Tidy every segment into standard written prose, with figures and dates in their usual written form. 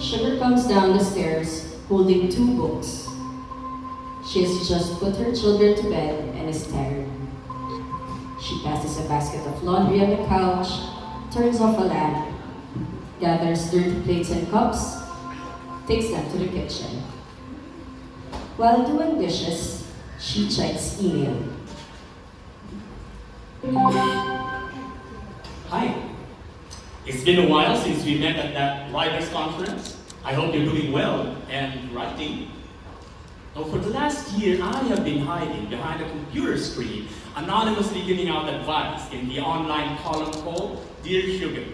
Sugar comes down the stairs holding two books. She has just put her children to bed and is tired. She passes a basket of laundry on the couch, turns off a lamp, gathers dirty plates and cups, takes them to the kitchen. While doing dishes, she checks email. Hi. It's been a while since we met at that writers' conference. I hope you're doing well and writing. Now, for the last year, I have been hiding behind a computer screen, anonymously giving out advice in the online column called Dear Sugar.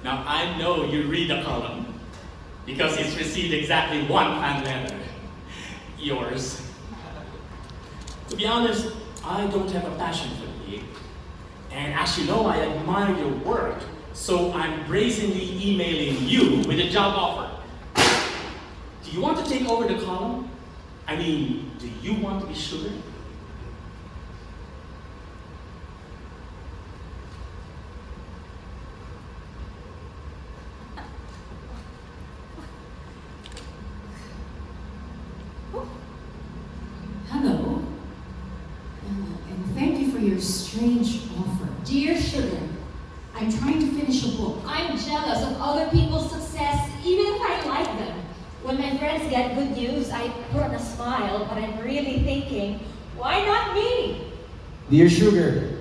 Now, I know you read the column because it's received exactly one fan letter. Yours. To be honest, I don't have a passion for it. And as you know, I admire your work, so I'm brazenly emailing you with a job offer. Do you want to take over the column? I mean, do you want to be Sugar? Hello, and thank you for your strange offer. Dear Sugar, I'm trying to finish a book. I'm jealous of other people's success, even if I like them. When my friends get good news, I put on a smile, but I'm really thinking, why not me? Dear Sugar,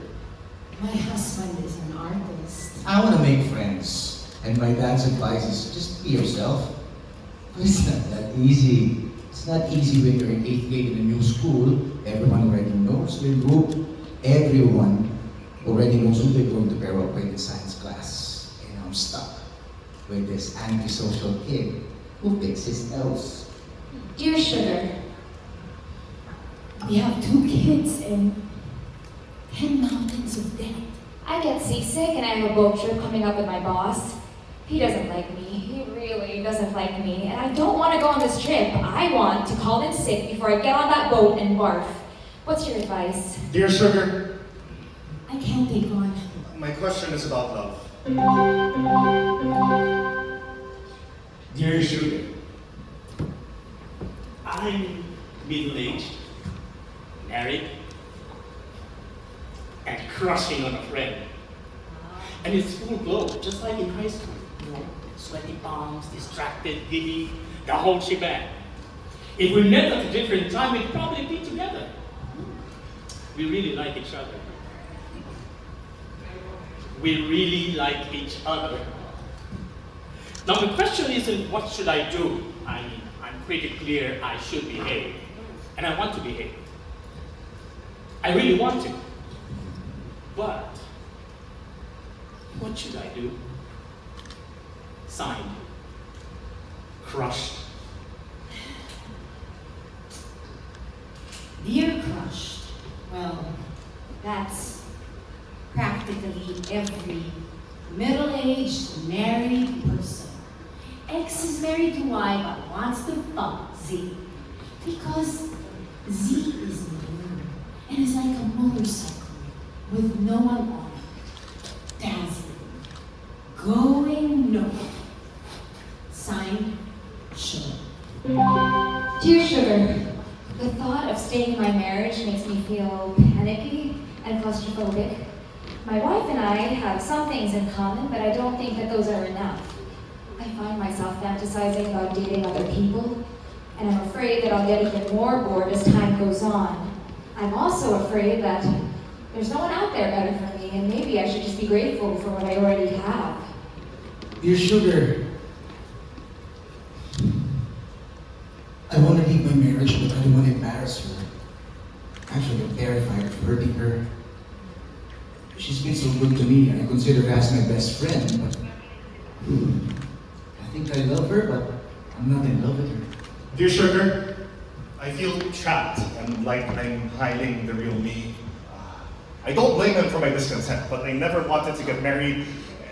My husband is an artist. I want to make friends, and my dad's advice is just be yourself. But it's not that easy. It's not easy when you're in 8th grade in a new school. Everyone already knows your group. Everyone already knows who they're going to pair up with in science class. And I'm stuck with this antisocial kid who picks his nose. Dear Sugar, We have 2 kids and 10 mountains of debt. I get seasick and I have a boat trip coming up with my boss. He doesn't like me. He really doesn't like me. And I don't want to go on this trip. I want to call in sick before I get on that boat and barf. What's your advice? Dear Sugar, I can't take on. my question is about love. Dear Sugar, I'm middle-aged, married, and crushing on a friend. And it's full glow, just like in high school. You know, sweaty palms, distracted, giddy, the whole shebang. If we met at a different time, we'd probably be together. We really like each other. We really like each other. Now the question isn't what should I do? I mean, I'm pretty clear I should behave. And I want to behave. I really want to. But what should I do? Signed. Crushed. Dear crushed. Well, that's practically every middle-aged married person. X is married to Y but wants to fuck Z. Because Z is new and is like a motorcycle with no one on it. Dazzling. Going nowhere. Signed, Sugar. Dear Sugar, the thought of staying in my marriage makes me feel panicky and claustrophobic. My wife and I have some things in common, but I don't think that those are enough. I find myself fantasizing about dating other people, and I'm afraid that I'll get even more bored as time goes on. I'm also afraid that there's no one out there better for me, and maybe I should just be grateful for what I already have. Dear Sugar, I want to leave my marriage, but I don't want to embarrass her. Actually, I'm terrified of hurting her. She's been so good to me, and I consider her as my best friend, but I think I love her, but I'm not in love with her. Dear Sugar, I feel trapped and like I'm hiding the real me. I don't blame him for my discontent, but I never wanted to get married,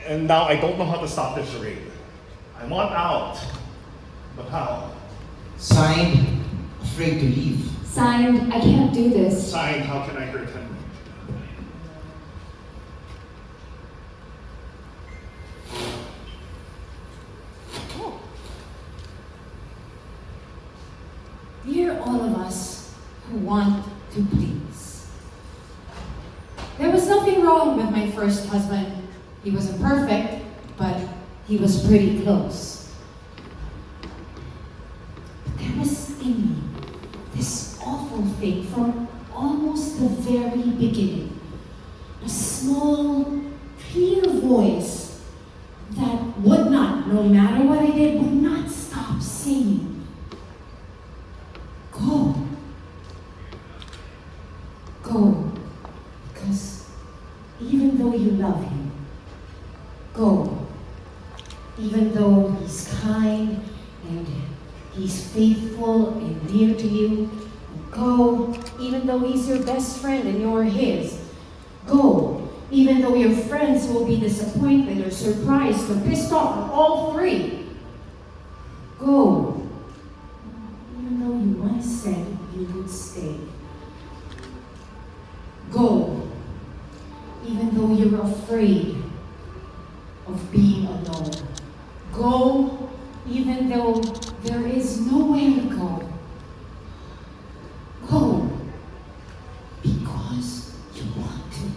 and now I don't know how to stop this charade. I want out, but how? Signed, afraid to leave. Signed, I can't do this. Signed, how can I hurt him? Dear all of us who want to please. There was nothing wrong with my first husband. He wasn't perfect, but he was pretty close. But there was in me this awful thing from almost the very beginning. A small, clear voice that would not, no matter what I did, would not stop saying, go. Go. Because even though you love him, go. Even though he's kind and he's faithful and dear to you, go. Even though he's your best friend and you're his, go. Even though your friends will be disappointed or surprised or pissed off or all three, go. Even though you once said you would stay, go. Even though you're afraid of being alone, go. Even though there is nowhere to go, go. Because you want to.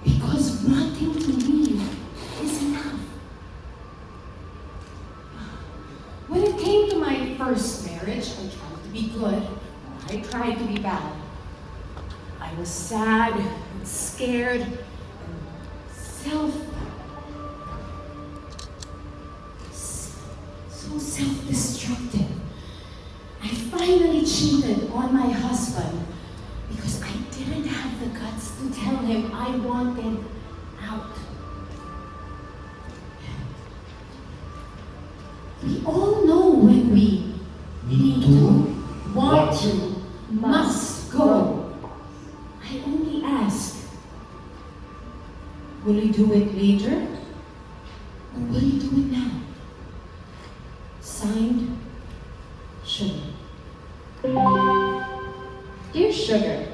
Because wanting to leave is enough. When it came to my first marriage, I tried to be good, I tried to be bad. I was sad and scared and so self-destructive. I finally cheated on my husband because I didn't have the guts to tell him I wanted out. We all know when we need to, want to, must go. I only ask, will you do it later? Or will you do it now? Signed, Sugar. Dear Sugar,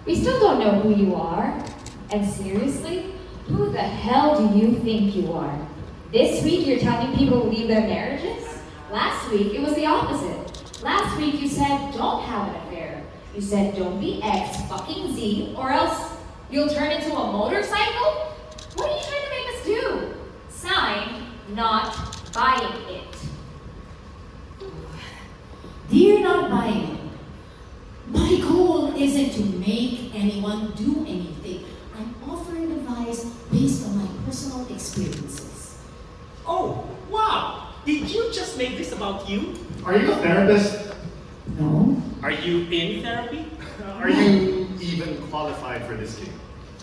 we still don't know who you are. And seriously, who the hell do you think you are? This week you're telling people to leave their marriages? Last week it was the opposite. Last week you said don't have an affair. You said don't be X fucking Z or else you'll turn into a motorcycle? What are you trying to make us do? Sign, not buying it. Dear not buying it. My goal isn't to make anyone do anything. I'm offering advice based on my personal experiences. Oh, wow! Did you just make this about you? Are you a therapist? No. Are you in therapy? Are you even qualified for this game?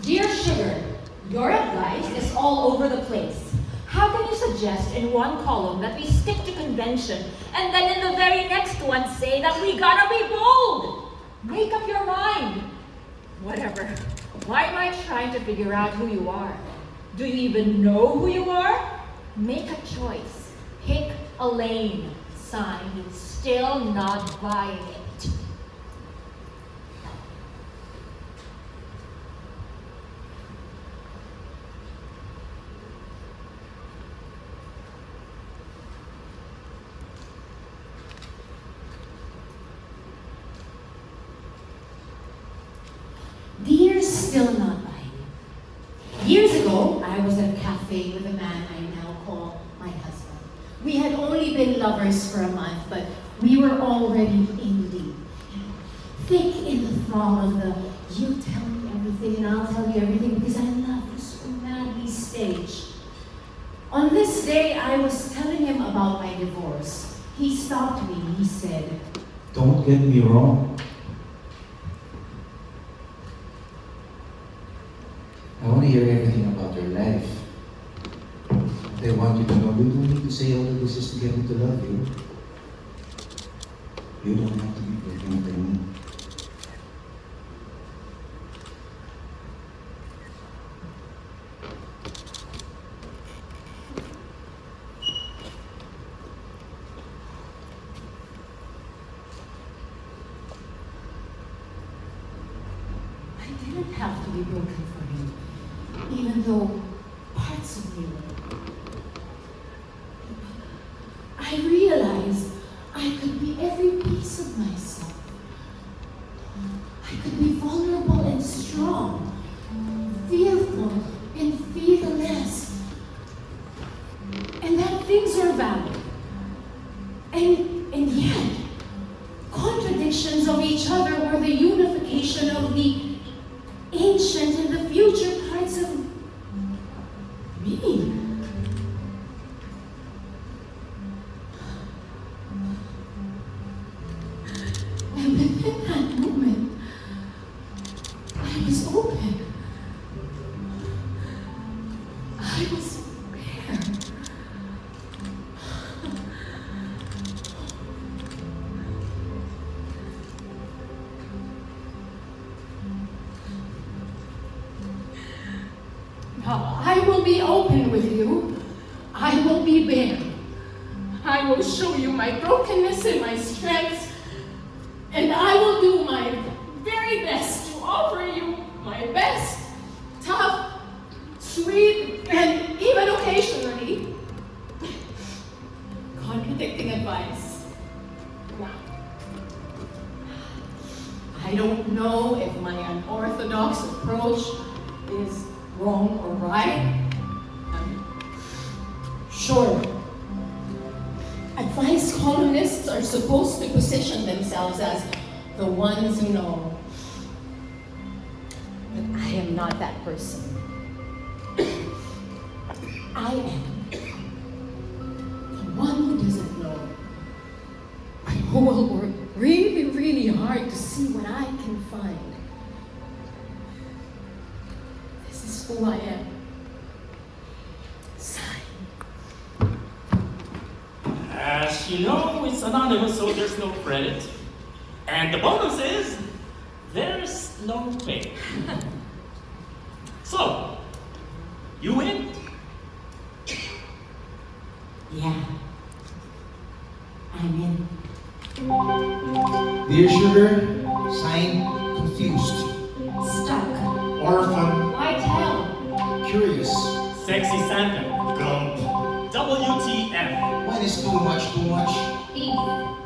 Dear Sugar, your advice is all over the place. How can you suggest in one column that we stick to convention and then in the very next one say that we gotta be bold? Make up your mind. Whatever. Why am I trying to figure out who you are? Do you even know who you are? Make a choice. Pick a lane. Sign, still not buying it. Dear still not buying it. Years ago, I was at a cafe with a man I now call my husband. We had only been lovers for a month, but we were already in deep. Thick in the throng of the you tell me everything and I'll tell you everything because I love you so madly stage. On this day, I was telling him about my divorce. He stopped me. He said, Don't get me wrong. I want to hear everything about your life. What I want you to know, you don't need to say all of this just to get me to love you. You don't have to be perfect for me. I didn't have to be broken for him, even though parts of me were. I realized I could be every piece myself. I could be vulnerable and strong, fearful and fearless. And that things are valid. And yet, contradictions of each other were the unification of the ancient and the future parts of me. And within that moment, I was open. I was bare. Now, I will be open with you. I will be bare. I will show you my brokenness and my strengths. And I will do my very best to offer you my best, tough, sweet, and even occasionally contradicting advice. Now, I don't know if my unorthodox approach is wrong or right. Sure. Advice columnists are supposed to position themselves as the ones who know. But I am not that person. I am the one who doesn't know. Who will work really, really hard to see what I can find. This is who I am. As you know, it's anonymous, so there's no credit. And the bonus is, there's no pay. So, you win. Yeah. I'm in. Dear Sugar, sign confused, Stuck. Orphan. White hell. curious. Sexy Santa. Gump. WTF. When is too much too much? Eve.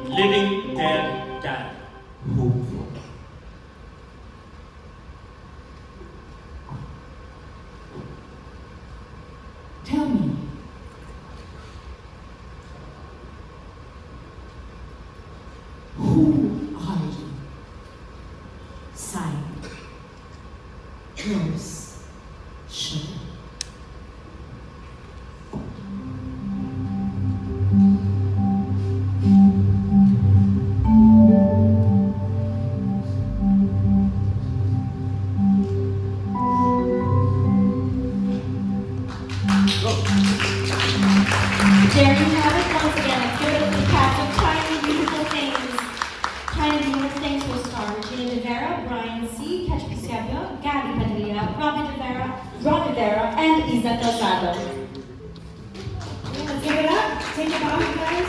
Living Dead Dad. Hopeful. Tell me. Who are you? Signed. Yours. Sugar. There you have it once again. Let's give it up to the cast of Tiny Beautiful Things. Tiny Beautiful Things will star Regina Vera, Brian C., Ketchup Eusebio, Gabby Padilla, Rody Vera, and Iza Calzado. Let's give it up. Take it off, you guys.